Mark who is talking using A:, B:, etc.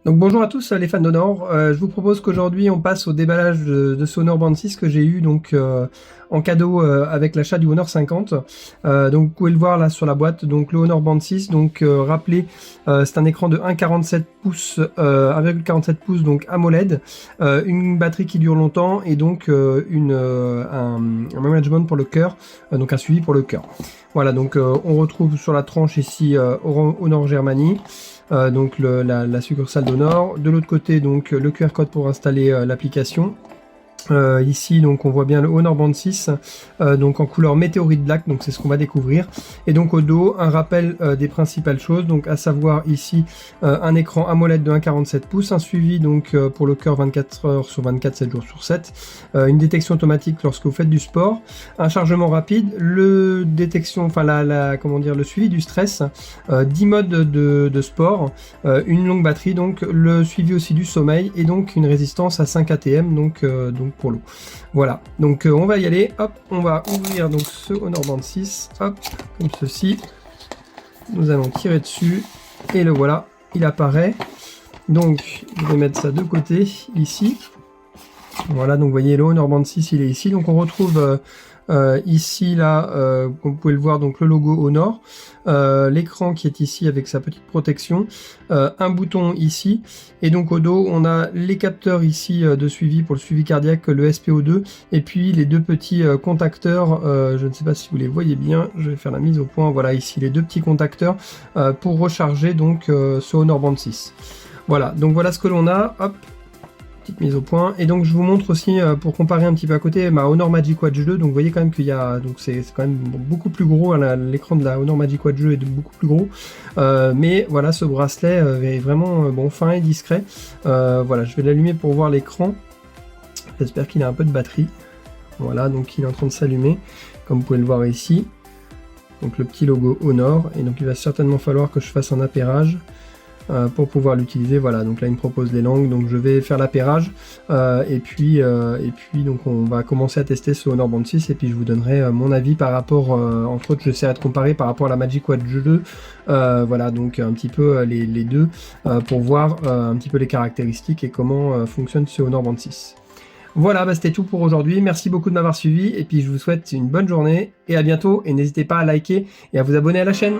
A: Donc bonjour à tous les fans d'Honor, je vous propose qu'aujourd'hui on passe au déballage de ce Honor Band 6 que j'ai eu donc en cadeau avec l'achat du Honor 50. Donc vous pouvez le voir là sur la boîte, donc le Honor Band 6, donc rappelez c'est un écran de 1,47 pouces, 1,47 pouces donc AMOLED, une batterie qui dure longtemps et donc un management pour le cœur, donc un suivi pour le cœur. Voilà, donc on retrouve sur la tranche ici Honor Germany. Donc la succursale d'Honor. De l'autre côté, donc le QR code pour installer l'application. Ici donc on voit bien le Honor Band 6 donc en couleur météorite black, donc c'est ce qu'on va découvrir, et donc au dos un rappel des principales choses, donc à savoir ici un écran AMOLED de 1,47 pouces, un suivi donc pour le cœur 24 heures sur 24, 7 jours sur 7, une détection automatique lorsque vous faites du sport, un chargement rapide, le détection, enfin comment dire, le suivi du stress, 10 modes de sport, une longue batterie, donc le suivi aussi du sommeil, et donc une résistance à 5 ATM, donc pour l'eau. Voilà, donc on va y aller, hop, on va ouvrir donc ce Honor Band 6, hop, comme ceci, nous allons tirer dessus, et le voilà, il apparaît. Donc je vais mettre ça de côté, ici, voilà, donc vous voyez le Honor Band 6, il est ici, donc on retrouve ici, là, comme vous pouvez le voir, donc le logo Honor, l'écran qui est ici avec sa petite protection, un bouton ici, et donc au dos, on a les capteurs ici de suivi pour le suivi cardiaque, le SPO2, et puis les deux petits contacteurs, je ne sais pas si vous les voyez bien, je vais faire la mise au point, voilà, ici, les deux petits contacteurs pour recharger donc ce Honor Band 6. Voilà, donc voilà ce que l'on a, hop, petite mise au point, et donc je vous montre aussi pour comparer un petit peu à côté ma Honor Magic Watch 2, donc vous voyez quand même qu'il y a, donc c'est quand même beaucoup plus gros, hein, l'écran de la Honor Magic Watch 2 est beaucoup plus gros, mais voilà, ce bracelet est vraiment bon, fin et discret. Voilà, je vais l'allumer pour voir l'écran, j'espère qu'il a un peu de batterie. Voilà, donc il est en train de s'allumer, comme vous pouvez le voir ici, donc le petit logo Honor, et donc il va certainement falloir que je fasse un appairage pour pouvoir l'utiliser. Voilà, donc là il me propose les langues, donc je vais faire l'appairage et puis donc on va commencer à tester ce Honor Band 6, et puis je vous donnerai mon avis par rapport, entre autres j'essaierai de comparer par rapport à la Magic Watch 2, voilà, donc un petit peu les deux pour voir un petit peu les caractéristiques et comment fonctionne ce Honor Band 6. Voilà, bah c'était tout pour aujourd'hui, merci beaucoup de m'avoir suivi, et puis je vous souhaite une bonne journée, et à bientôt, et n'hésitez pas à liker et à vous abonner à la chaîne.